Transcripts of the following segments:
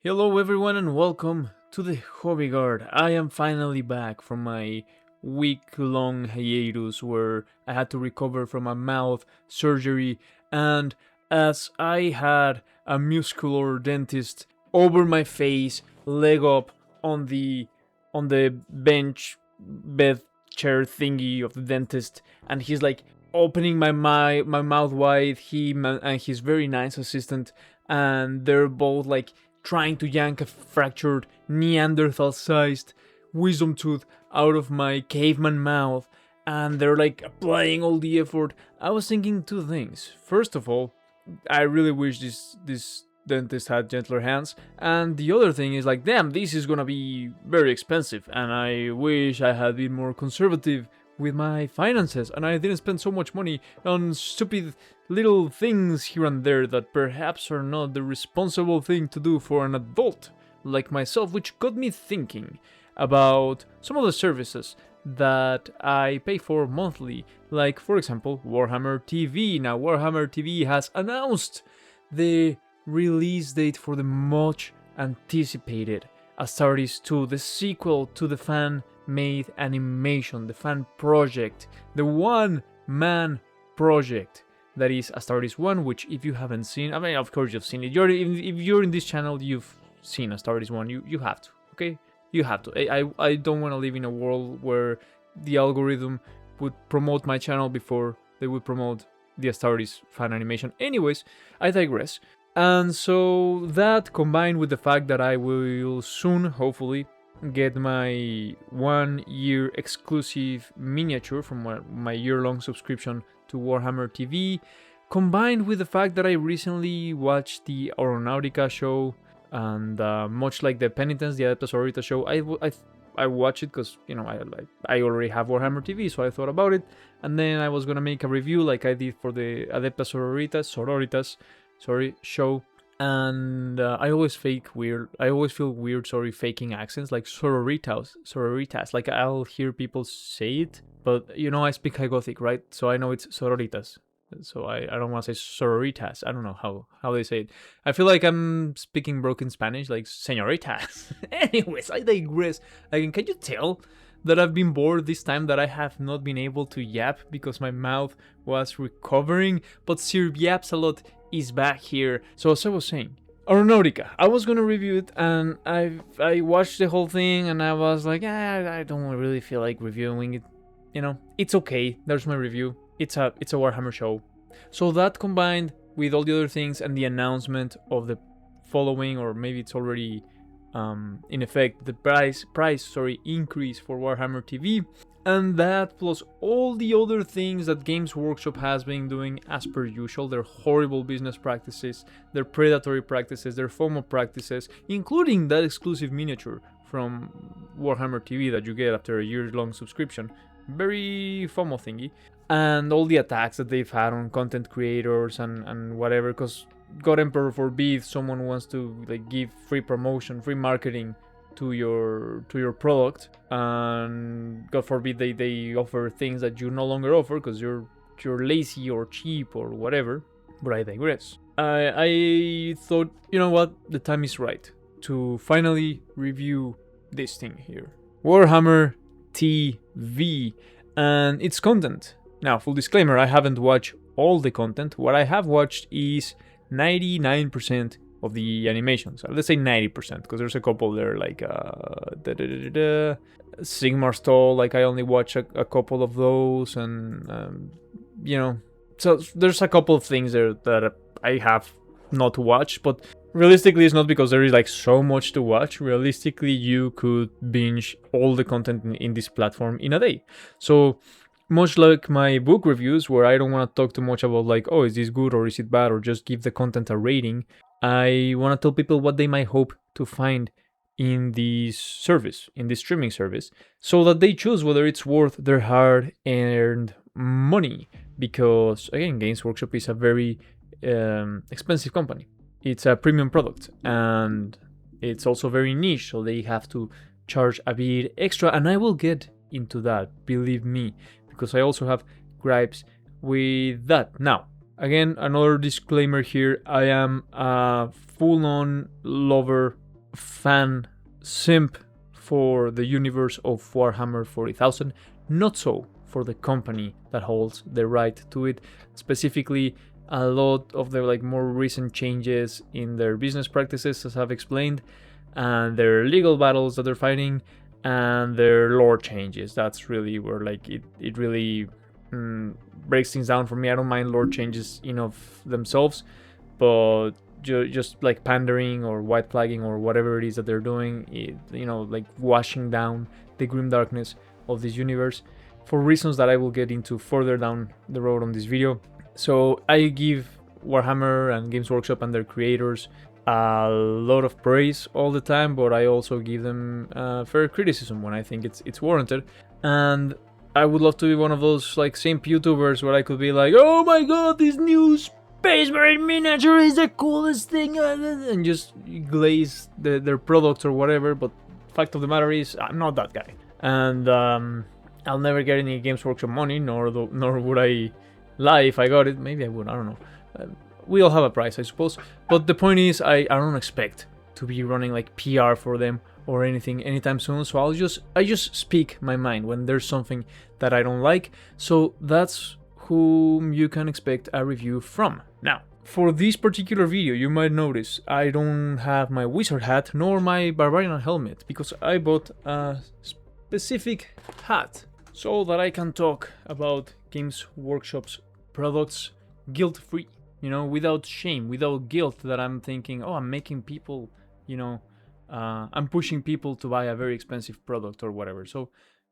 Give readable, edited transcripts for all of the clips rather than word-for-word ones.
Hello everyone and welcome to the HobbyGuard. I am finally back from my week-long hiatus where I had to recover from a mouth surgery, and as I had a muscular dentist over my face, leg up on the bench bed chair thingy of the dentist, and he's like opening my mouth wide, and his very nice assistant, and they're both like trying to yank a fractured Neanderthal-sized wisdom tooth out of my caveman mouth, and they're like applying all the effort. I was thinking two things. First of all, I really wish this dentist had gentler hands, and the other thing is like, damn, this is gonna be very expensive, and I wish I had been more conservative with my finances, and I didn't spend so much money on stupid little things here and there that perhaps are not the responsible thing to do for an adult like myself, which got me thinking about some of the services that I pay for monthly, like for example Warhammer TV. Now Warhammer TV has announced the release date for the much anticipated Astartes 2, the sequel to the fan-made animation, the fan project, the one-man project that is Astartes 1, which if you haven't seen, I mean, of course you've seen it. If you're in this channel, you've seen Astartes 1. You have to, okay? You have to. I don't want to live in a world where the algorithm would promote my channel before they would promote the Astartes fan animation. Anyways, I digress. And so that combined with the fact that I will soon, hopefully, get my 1 year exclusive miniature from my year-long subscription to Warhammer TV, combined with the fact that I recently watched the Aeronautica show, and much like the Penitence, the Adepta Sororita show, I watched it because, you know, I already have Warhammer TV, so I thought about it, and then I was gonna make a review like I did for the Adepta Sororitas show. And I always feel weird, faking accents like sororitas. Like I'll hear people say it, but you know I speak High Gothic, right? So I know it's sororitas. So I don't want to say sororitas. I don't know how they say it. I feel like I'm speaking broken Spanish, like señoritas. Anyways, I digress. Again, can you tell that I've been bored this time, that I have not been able to yap because my mouth was recovering? But Sir Yaps-a-lot is back here. So as I was saying, Aeronautica, I was gonna review it, and I watched the whole thing, and I was like, I don't really feel like reviewing it. You know, it's okay. There's my review. It's a Warhammer show. So that combined with all the other things and the announcement of the following, or maybe it's already in effect, the price increase for Warhammer TV, and that plus all the other things that Games Workshop has been doing as per usual, their horrible business practices, their predatory practices, their FOMO practices, including that exclusive miniature from Warhammer TV that you get after a year-long subscription, very FOMO thingy, and all the attacks that they've had on content creators and whatever, because God Emperor forbid someone wants to like give free promotion, free marketing to your product, and God forbid they offer things that you no longer offer because you're lazy or cheap or whatever. But I digress. I thought, you know what, the time is right to finally review this thing here, Warhammer TV and its content. Now, full disclaimer, I haven't watched all the content. What I have watched is 99% of the animations. Let's say 90%, because there's a couple there like Sigmar Stall, like I only watch a couple of those, and you know, so there's a couple of things there that I have not watched, but realistically it's not because there is like so much to watch. Realistically, you could binge all the content in this platform in a day. So much like my book reviews, where I don't want to talk too much about like, oh, is this good or is it bad, or just give the content a rating, I want to tell people what they might hope to find in this service, in this streaming service, so that they choose whether it's worth their hard-earned money. Because again, Games Workshop is a very expensive company. It's a premium product, and it's also very niche, so they have to charge a bit extra, and I will get into that, believe me, because I also have gripes with that. Now, again, another disclaimer here, I am a full-on lover fan simp for the universe of Warhammer 40,000, not so for the company that holds the right to it. Specifically, a lot of the like more recent changes in their business practices, as I've explained, and their legal battles that they're fighting, and their lore changes. That's really where like it really breaks things down for me. I don't mind lore changes in of themselves, but just like pandering or white flagging or whatever it is that they're doing, like washing down the grim darkness of this universe for reasons that I will get into further down the road on this video. So I give Warhammer and Games Workshop and their creators a lot of praise all the time, but I also give them fair criticism when I think it's warranted. And I would love to be one of those like simp YouTubers where I could be like, oh my god, this new Space Marine miniature is the coolest thing, and just glaze their products or whatever. But fact of the matter is, I'm not that guy, and I'll never get any Games Workshop money, nor would I lie if I got it. Maybe I would, I don't know. We all have a price, I suppose. But the point is, I don't expect to be running like PR for them or anything anytime soon. So I just speak my mind when there's something that I don't like. So that's whom you can expect a review from. Now, for this particular video, you might notice I don't have my wizard hat nor my barbarian helmet, because I bought a specific hat so that I can talk about Games Workshop's products guilt-free, without shame, without guilt that I'm thinking, oh, I'm making people, I'm pushing people to buy a very expensive product or whatever. So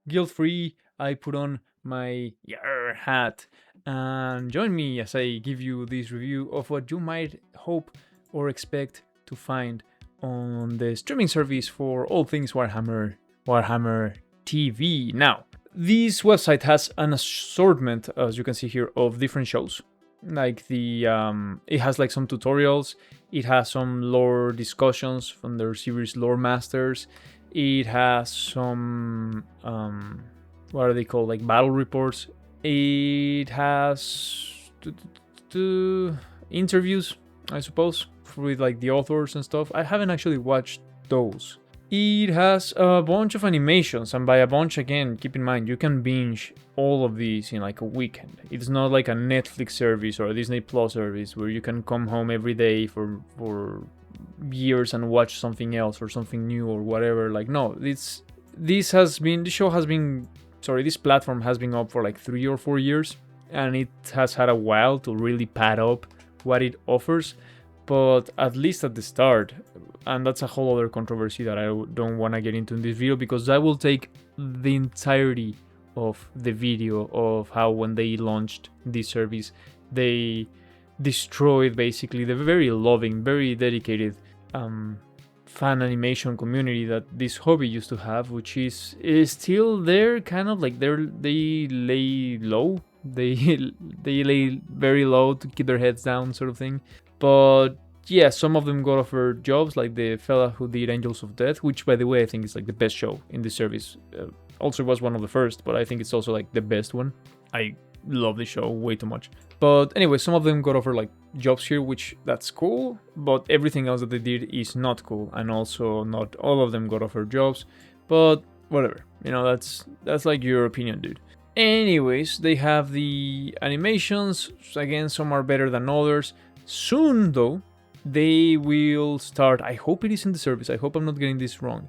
guilt-free, I put on my hat and join me as I give you this review of what you might hope or expect to find on the streaming service for all things Warhammer TV. Now, this website has an assortment, as you can see here, of different shows. Like it has like some tutorials, it has some lore discussions from their series Lore Masters, it has some what are they called, like battle reports, it has interviews, I suppose, with like the authors and stuff. I haven't actually watched those. It has a bunch of animations, and by a bunch, again, keep in mind, you can binge all of these in like a weekend. It's not like a Netflix service or a Disney Plus service where you can come home every day for years and watch something else or something new or whatever. Like, no, this platform has been up for like 3 or 4 years, and it has had a while to really pad up what it offers. But at least at the start, and that's a whole other controversy that I don't want to get into in this video, because I will take the entirety of the video of how when they launched this service, they destroyed basically the very loving, very dedicated fan animation community that this hobby used to have, which is still there, kind of like they lay low, they lay very low to keep their heads down, sort of thing. But yeah, some of them got offered jobs, like the fella who did Angels of Death, which, by the way, I think is like the best show in this service. Also was one of the first, but I think it's also like the best one. I love the show way too much. But anyway, some of them got offered like jobs here, which that's cool, but everything else that they did is not cool, and also not all of them got offered jobs. But whatever, that's like your opinion, dude. Anyways, they have the animations. Again, some are better than others. Soon, though, they will start, I hope it is in the service, I hope I'm not getting this wrong,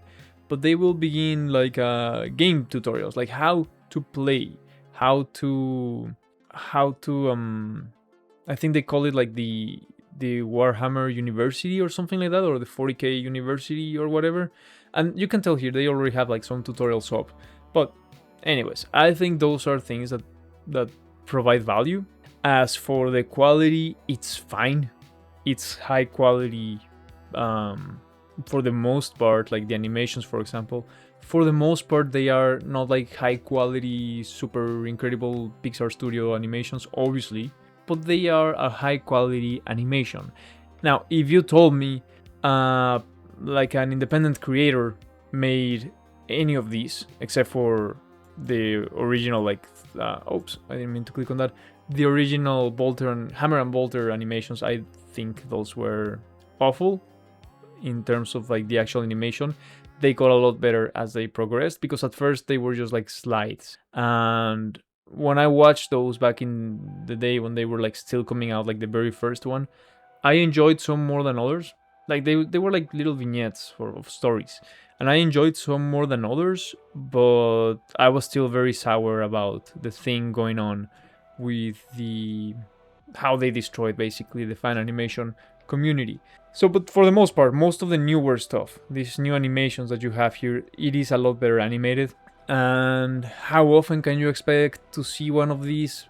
but they will begin like game tutorials, like how to play, how to I think they call it like the Warhammer University or something like that, or the 40k University or whatever. And you can tell here they already have like some tutorials up. But anyways, I think those are things that provide value. As for the quality, it's fine. It's high quality for the most part, like the animations, for example. For the most part, they are not like high quality, super incredible Pixar Studio animations, obviously, but they are a high quality animation. Now, if you told me like an independent creator made any of these, except for the original, like, oops, I didn't mean to click on that. The original Hammer and Bolter animations, I think those were awful. in terms of like the actual animation. They got a lot better as they progressed, because at first they were just like slides. And when I watched those back in the day when they were like still coming out, like the very first one, I enjoyed some more than others. Like they were like little vignettes of stories, and I enjoyed some more than others. But I was still very sour about the thing going on with the how they destroyed basically the fan animation community. So, but for the most part, most of the newer stuff, these new animations that you have here, it is a lot better animated. And how often can you expect to see one of these?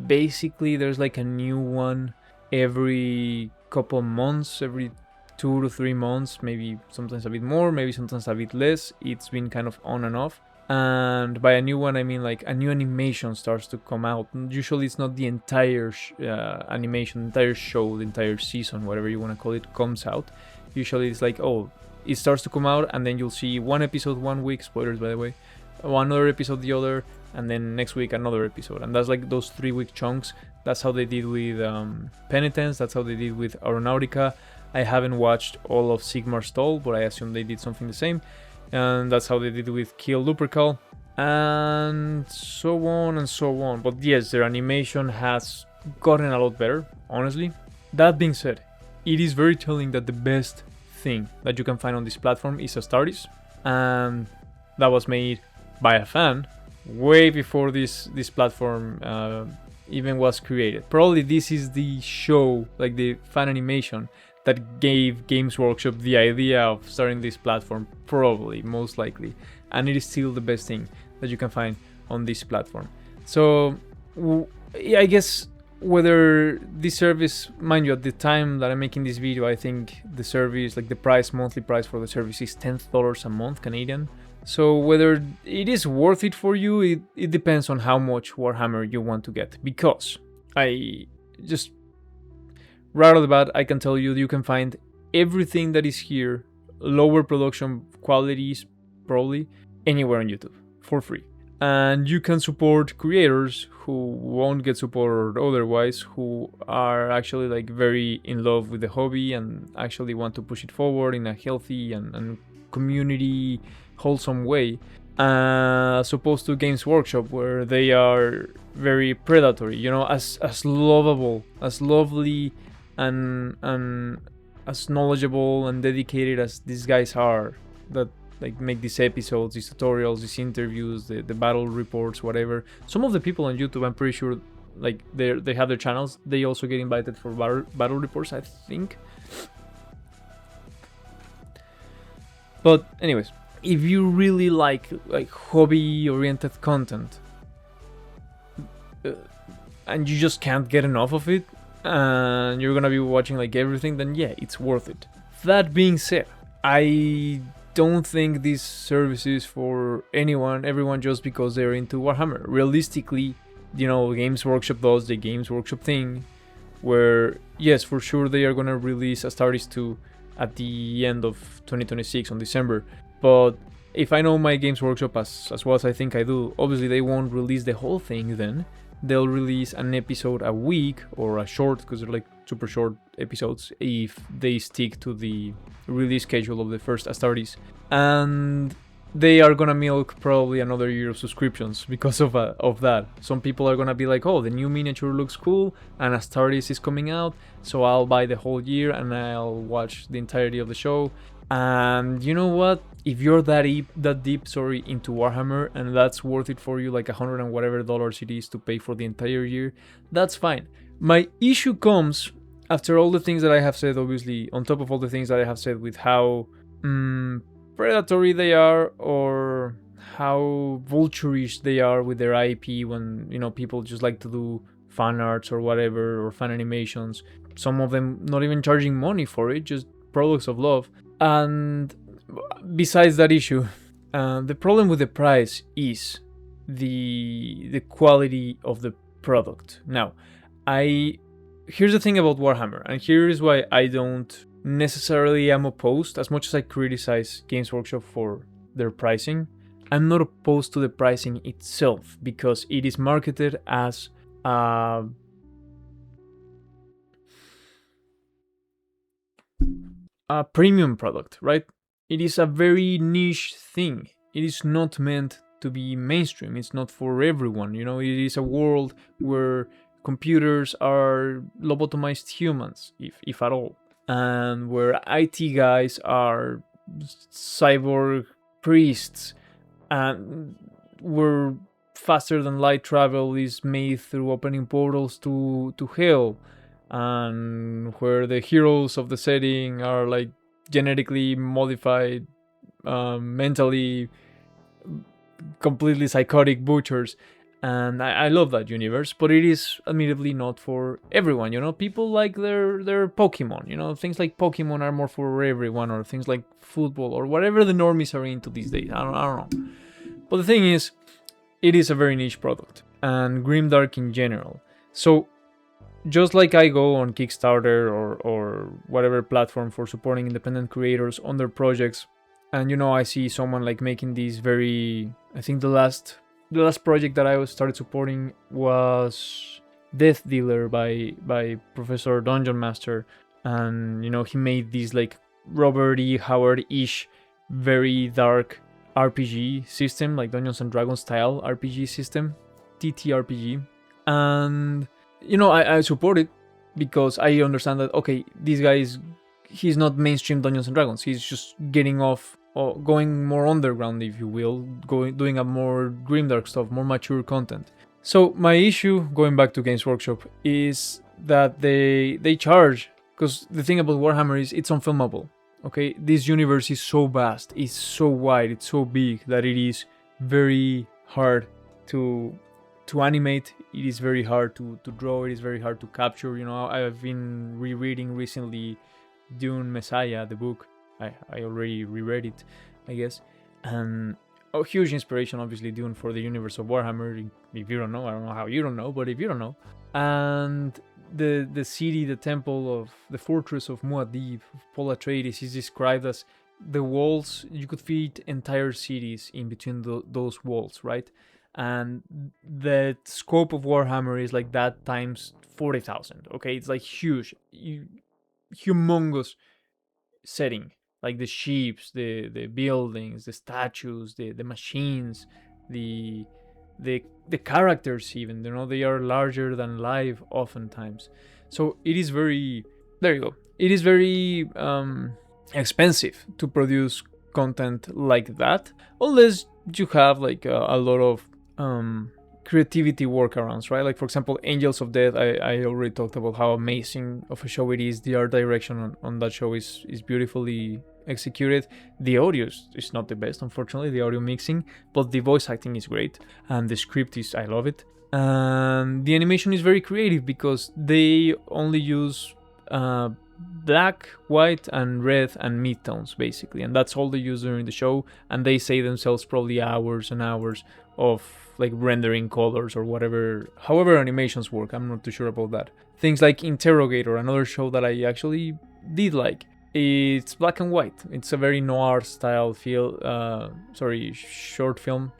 Basically, there's like a new one every couple months, every 2 to 3 months, maybe sometimes a bit more, maybe sometimes a bit less. It's been kind of on and off. And by a new one, I mean like a new animation starts to come out. Usually it's not the entire animation, the entire show, the entire season, whatever you want to call it, comes out. Usually it's like, oh, it starts to come out, and then you'll see one episode 1 week, spoilers by the way, one other episode the other, and then next week another episode. And that's like those 3-week chunks. That's how they did with Penitence, that's how they did with Aeronautica. I haven't watched all of Sigmar's Stall, but I assume they did something the same. And that's how they did with Kill Lupercal, and so on and so on. But yes, their animation has gotten a lot better, honestly. That being said, it is very telling that the best thing that you can find on this platform is Astartes, and that was made by a fan way before this platform even was created. Probably this is the show, like the fan animation, that gave Games Workshop the idea of starting this platform, probably, most likely. And it is still the best thing that you can find on this platform. So, I guess whether this service, mind you, at the time that I'm making this video, I think the service, like the price, monthly price for the service is $10 a month Canadian. So whether it is worth it for you, it depends on how much Warhammer you want to get. Because I just... right off the bat, I can tell you you can find everything that is here, lower production qualities, probably, anywhere on YouTube, for free. And you can support creators who won't get support otherwise, who are actually like very in love with the hobby and actually want to push it forward in a healthy and community wholesome way. As opposed to Games Workshop, where they are very predatory, you know, as lovable, as lovely, and as knowledgeable and dedicated as these guys are, that like make these episodes, these tutorials, these interviews, the battle reports, whatever. Some of the people on YouTube, I'm pretty sure, like they have their channels, they also get invited for battle reports, I think. But anyways, if you really like hobby oriented content and you just can't get enough of it, and you're gonna be watching like everything, then yeah, it's worth it. That being said, I don't think this service is for everyone just because they're into Warhammer. Realistically, you know, Games Workshop does the Games Workshop thing, where yes, for sure they are gonna release Astartes 2 at the end of 2026 on December. But if I know my Games Workshop as well as I think I do, obviously they won't release the whole thing then. They'll release an episode a week, or a short, because they're like super short episodes, if they stick to the release schedule of the first Astartes. And they are gonna milk probably another year of subscriptions because of that. Some people are gonna be like, oh, the new miniature looks cool and Astartes is coming out, so I'll buy the whole year and I'll watch the entirety of the show. And you know what? If you're that deep into Warhammer, and that's worth it for you, like $100 and whatever it is to pay for the entire year, that's fine. My issue comes after all the things that I have said, obviously, on top of all the things that I have said with how predatory they are, or how vulturish they are with their IP, when, you know, people just like to do fan arts or whatever, or fan animations. Some of them not even charging money for it, just products of love. And besides that issue, the problem with the price is the quality of the product. Now, here's the thing about Warhammer, and here is why I don't necessarily am opposed, as much as I criticize Games Workshop for their pricing. I'm not opposed to the pricing itself, because it is marketed as a premium product, right? It is a very niche thing. It is not meant to be mainstream. It's not for everyone. You know, it is a world where computers are lobotomized humans, if at all, and where IT guys are cyborg priests, and where faster than light travel is made through opening portals to hell, and where the heroes of the setting are like genetically modified, mentally completely psychotic butchers. And I love that universe, but it is admittedly not for everyone. You know, people like their Pokemon. You know, things like Pokemon are more for everyone, or things like football, or whatever the normies are into these days. I don't know. But the thing is, it is a very niche product, and grimdark in general. So just like I go on Kickstarter or whatever platform for supporting independent creators on their projects, and you know, I see someone like making these very, I think the last project that I started supporting was Death Dealer by Professor Dungeon Master, and you know, he made these like Robert E. Howard-ish, very dark RPG system, like Dungeons and Dragons style RPG system, TTRPG. And you know, I support it because I understand that, okay, this guy he's not mainstream Dungeons and Dragons. He's just getting off, or going more underground, if you will, doing a more grimdark stuff, more mature content. So my issue, going back to Games Workshop, is that they charge, because the thing about Warhammer is it's unfilmable. Okay, this universe is so vast, it's so wide, it's so big that it is very hard to animate. It is very hard to draw. It is very hard to capture. You know, I've been rereading recently Dune Messiah, the book. I already reread it, I guess, and a huge inspiration, obviously, Dune for the universe of Warhammer. If you don't know, I don't know how you don't know, but if you don't know, and the city, the temple of the fortress of Muad'Dib, of Paul Atreides, is described as the walls. You could fit entire cities in between those walls, right? And the scope of Warhammer is like that times 40,000. Okay, it's like huge, humongous setting, like the ships, the buildings, the statues, the machines, the characters, even, you know, they are larger than life oftentimes. So it is very, there you go, it is very expensive to produce content like that, unless you have like a lot of creativity workarounds, right? Like, for example, Angels of Death, I already talked about how amazing of a show it is. The art direction on that show is beautifully executed. The audio is not the best, unfortunately, the audio mixing, but the voice acting is great, and the script is, I love it. And the animation is very creative because they only use black, white, and red and midtones, basically, and that's all they use during the show. And they say themselves probably hours and hours of like rendering colors or whatever, however animations work. I'm not too sure about that. Things like Interrogator, another show that I actually did like, it's black and white. It's a very noir style short film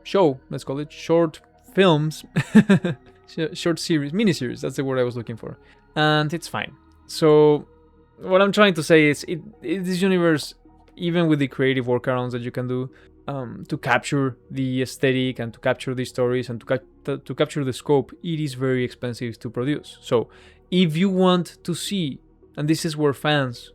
show, let's call it short films. Short series, miniseries, that's the word I was looking for, and it's fine. So what I'm trying to say is, this universe, even with the creative workarounds that you can do to capture the aesthetic and to capture the stories and to capture the scope, it is very expensive to produce. So if you want to see, and this is where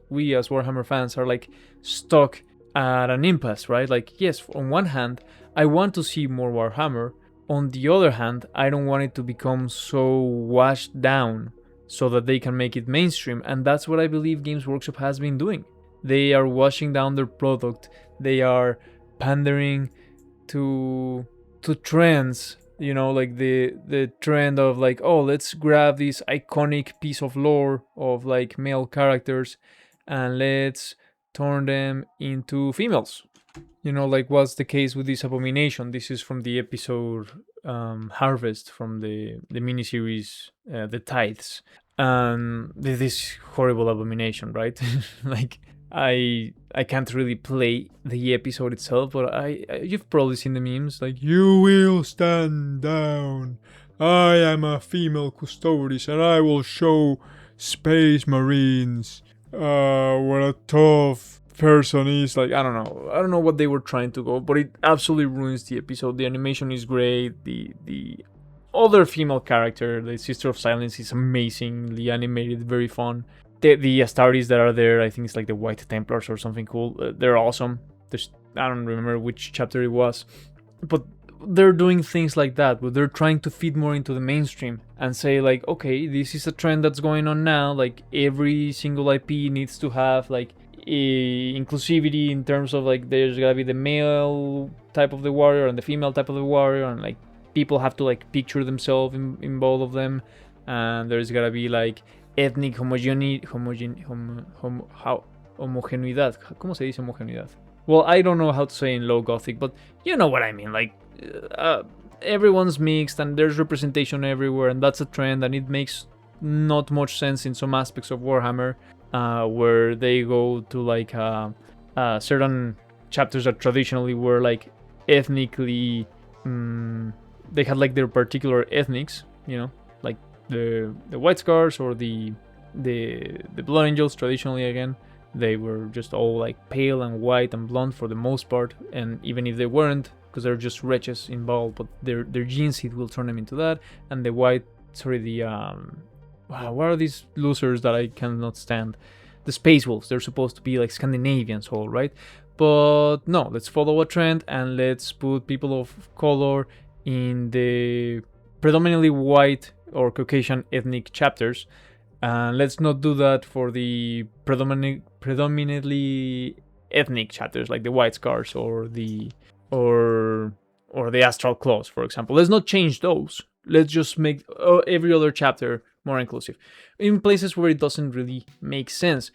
we as Warhammer fans are like stuck at an impasse, right? Like, yes, on one hand, I want to see more Warhammer. On the other hand, I don't want it to become so washed down so that they can make it mainstream. And that's what I believe Games Workshop has been doing. They are washing down their product. They are pandering to trends, you know, like the trend of like, oh, let's grab this iconic piece of lore of like male characters and let's turn them into females. You know, like what's the case with this Abomination. This is from the episode Harvest, from the miniseries The Tithes. And this horrible Abomination, right? Like, I can't really play the episode itself, but you've probably seen the memes, like, you will stand down, I am a female Custodes and I will show Space Marines what a tough person is. Like, I don't know what they were trying to go, but it absolutely ruins the episode. The animation is great. The other female character, the Sister of Silence, is amazingly animated, very fun. The Astartes that are there, I think it's like the White Templars or something cool. They're awesome. I don't remember which chapter it was, but they're doing things like that, but they're trying to fit more into the mainstream and say like, okay, this is a trend that's going on now. Like every single IP needs to have like inclusivity in terms of like there's gotta be the male type of the warrior and the female type of the warrior, and like people have to like picture themselves in both of them, and there's gotta be like ethnic homogeneidad. ¿Cómo se dice homogeneidad? Well, I don't know how to say in low gothic, but you know what I mean. Like everyone's mixed and there's representation everywhere, and that's a trend, and it makes not much sense in some aspects of Warhammer, where they go to like certain chapters that traditionally were like ethnically, they had like their particular ethnics, you know, like the White Scars or the Blood Angels. Traditionally, again, they were just all like pale and white and blonde for the most part, and even if they weren't, because they're just wretches involved, but their gene seed will turn them into that. And the what are these losers that I cannot stand? The Space Wolves. They're supposed to be like Scandinavians, all right? But no, let's follow a trend and let's put people of color in the predominantly white or Caucasian ethnic chapters. And let's not do that for the predominantly ethnic chapters like the White Scars or the Astral Claws, for example. Let's not change those. Let's just make every other chapter more inclusive in places where it doesn't really make sense.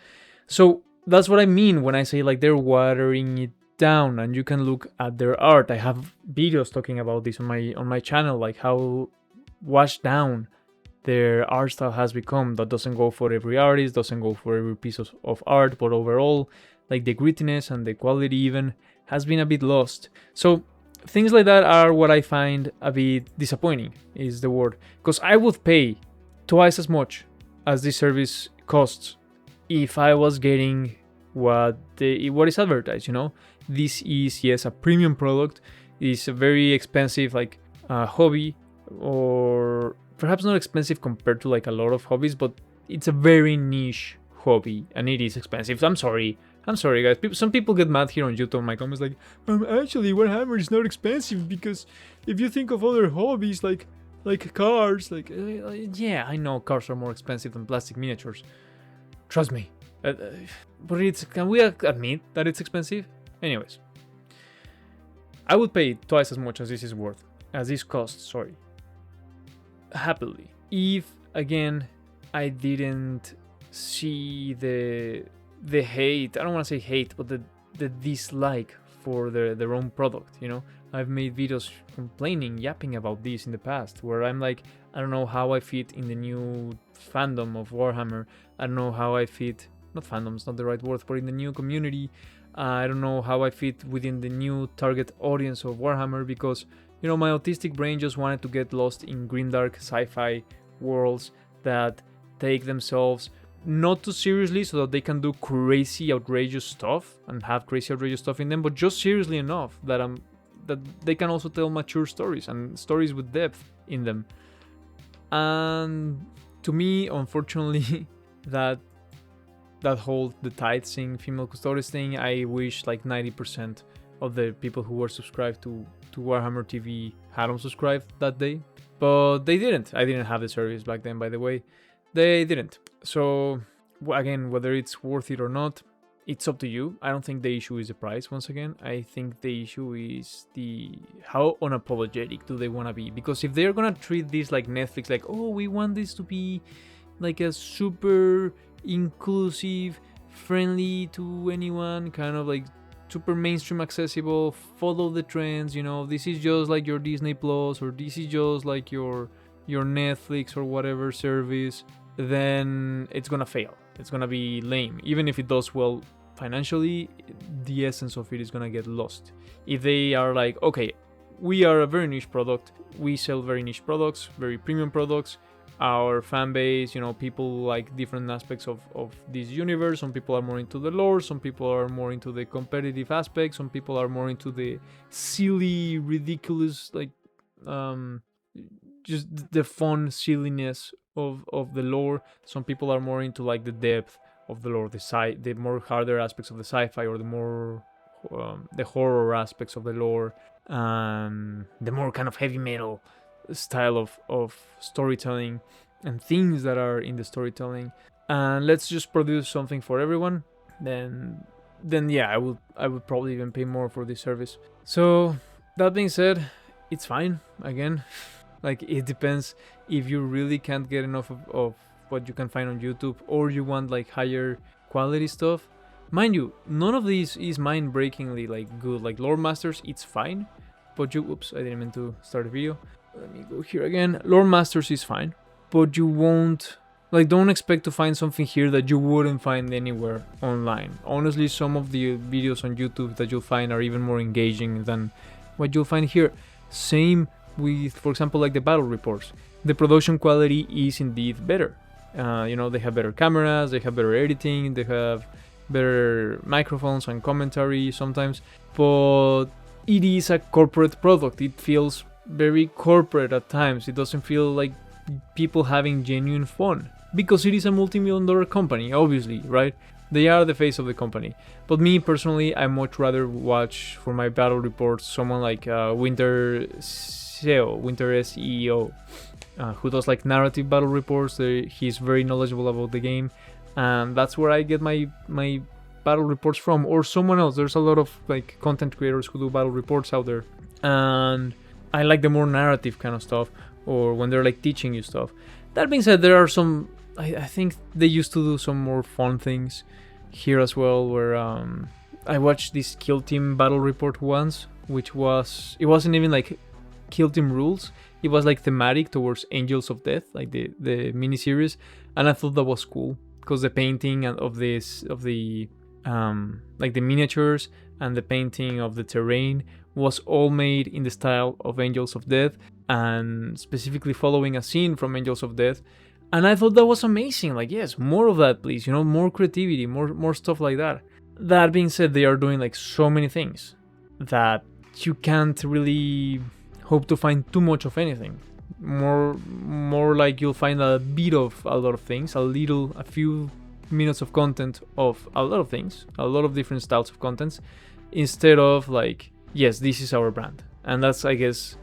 So that's what I mean when I say like they're watering it down, and you can look at their art. I have videos talking about this on my channel, like how washed down their art style has become. That doesn't go for every artist, doesn't go for every piece of art, but overall, like the grittiness and the quality even has been a bit lost. So things like that are what I find a bit disappointing, is the word, because I would pay twice as much as this service costs if I was getting what is advertised. You know, this is, yes, a premium product. It's a very expensive like hobby, or perhaps not expensive compared to like a lot of hobbies, but it's a very niche hobby and it is expensive. I'm sorry guys. Some people get mad here on YouTube. My comments like, actually Warhammer is not expensive, because if you think of other hobbies like cars, like yeah, I know cars are more expensive than plastic miniatures. Trust me. But can we admit that it's expensive? Anyways, I would pay twice as much as this costs, sorry. Happily. If, again, I didn't see the hate, I don't want to say hate, but the dislike for their own product, you know? I've made videos complaining, yapping about this in the past, where I'm like, I don't know how I fit in the new fandom of Warhammer. I don't know how I fit, not fandom's not the right word, but in the new community. I don't know how I fit within the new target audience of Warhammer, because, you know, my autistic brain just wanted to get lost in grimdark sci-fi worlds that take themselves not too seriously so that they can do crazy, outrageous stuff and have crazy, outrageous stuff in them, but just seriously enough that they can also tell mature stories and stories with depth in them. And to me, unfortunately, that whole the tithing female custodes thing, I wish like 90% of the people who were subscribed to Warhammer TV had unsubscribed that day, but they didn't. I didn't have the service back then, by the way. They didn't. So again, whether it's worth it or not, it's up to you. I don't think the issue is the price. Once again, I think the issue is how unapologetic do they want to be. Because if they're gonna treat this like Netflix, like, oh, we want this to be like a super inclusive, friendly to anyone, kind of like super mainstream accessible, follow the trends, you know, this is just like your Disney Plus, or this is just like your Netflix or whatever service, then it's gonna fail. It's gonna be lame. Even if it does well financially, the essence of it is gonna get lost. If they are like, okay, we are a very niche product, we sell very niche products, very premium products, our fan base. You know, people like different aspects of this universe. Some people are more into the lore, some people are more into the competitive aspect, some people are more into the silly, ridiculous, like just the fun silliness of the lore. Some people are more into like the depth of the lore, the more harder aspects of the sci-fi, or the more the horror aspects of the lore, the more kind of heavy metal style of storytelling and things that are in the storytelling. And let's just produce something for everyone. Then yeah, I would probably even pay more for this service. So that being said, it's fine. Again, like, it depends if you really can't get enough of what you can find on YouTube, or you want like higher quality stuff. Mind you, none of these is mind-breakingly like good. Like Lore Masters, it's fine, but oops, I didn't mean to start a video. Let me go here again. Lore Masters is fine, but you won't, like, don't expect to find something here that you wouldn't find anywhere online. Honestly, some of the videos on YouTube that you'll find are even more engaging than what you'll find here. Same with, for example, like the battle reports. The production quality is indeed better. You know, they have better cameras, they have better editing, they have better microphones and commentary sometimes, but it is a corporate product. It feels very corporate at times. It doesn't feel like people having genuine fun, because it is a multi-million-dollar company, obviously, right? They are the face of the company. But me personally, I much rather watch for my battle reports someone like Winter SEO, who does like narrative battle reports. He's very knowledgeable about the game, and that's where I get my battle reports from. Or someone else. There's a lot of like content creators who do battle reports out there, and I like the more narrative kind of stuff, or when they're like teaching you stuff. That being said, there are some, I think they used to do some more fun things here as well, where I watched this Kill Team battle report once, which it wasn't even like Kill Team rules, it was like thematic towards Angels of Death, like the miniseries, and I thought that was cool, because the painting of the like the miniatures and the painting of the terrain was all made in the style of Angels of Death, and specifically following a scene from Angels of Death. And I thought that was amazing. Like, yes, more of that, please. You know, more creativity, more stuff like that. That being said, they are doing like so many things that you can't really hope to find too much of anything. More like you'll find a bit of a lot of things, a few minutes of content of a lot of things, a lot of different styles of contents, instead of like, yes, this is our brand. And that's, I guess,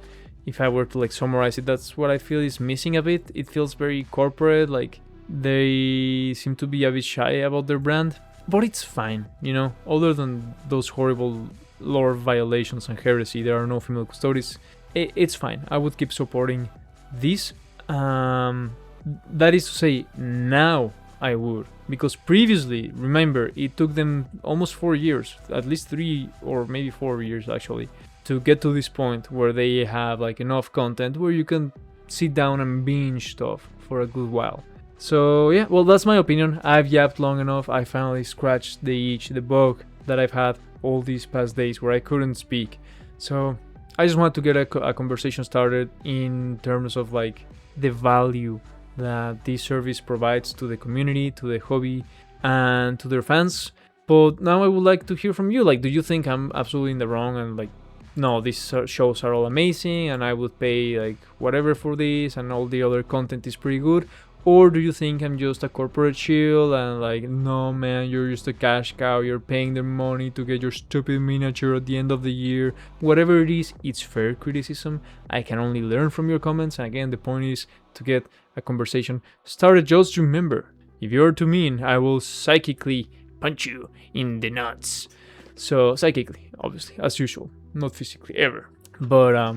if I were to like summarize it, that's what I feel is missing a bit. It feels very corporate, like they seem to be a bit shy about their brand, but it's fine, you know. Other than those horrible lore violations and heresy, there are no female custodies. It's fine. I would keep supporting this. That is to say, now I would, because previously, remember, it took them almost 4 years, at least 3 or maybe 4 years actually, to get to this point where they have like enough content where you can sit down and binge stuff for a good while. So yeah, well, that's my opinion. I've yapped long enough. I finally scratched the itch, the bug that I've had all these past days where I couldn't speak. So I just want to get a conversation started in terms of like the value that this service provides to the community, to the hobby, and to their fans. But now I would like to hear from you. Like, do you think I'm absolutely in the wrong, and like, no, these shows are all amazing and I would pay like whatever for this and all the other content is pretty good? Or do you think I'm just a corporate shill and like, no man, you're just a cash cow, you're paying them money to get your stupid miniature at the end of the year? Whatever it is, it's fair criticism. I can only learn from your comments, and again, the point is to get a conversation started. Just remember, if you're too mean, I will psychically punch you in the nuts. So psychically, obviously, as usual, not physically ever. But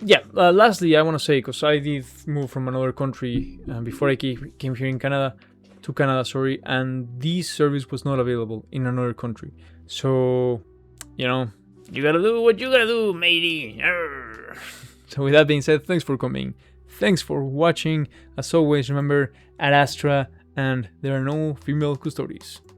yeah, lastly, I want to say, because I did move from another country before I came here to Canada, and this service was not available in another country. So, you know, you gotta do what you gotta do, matey. Arr. So with that being said, thanks for coming. Thanks for watching. As always, remember, ad astra, and there are no female custodies.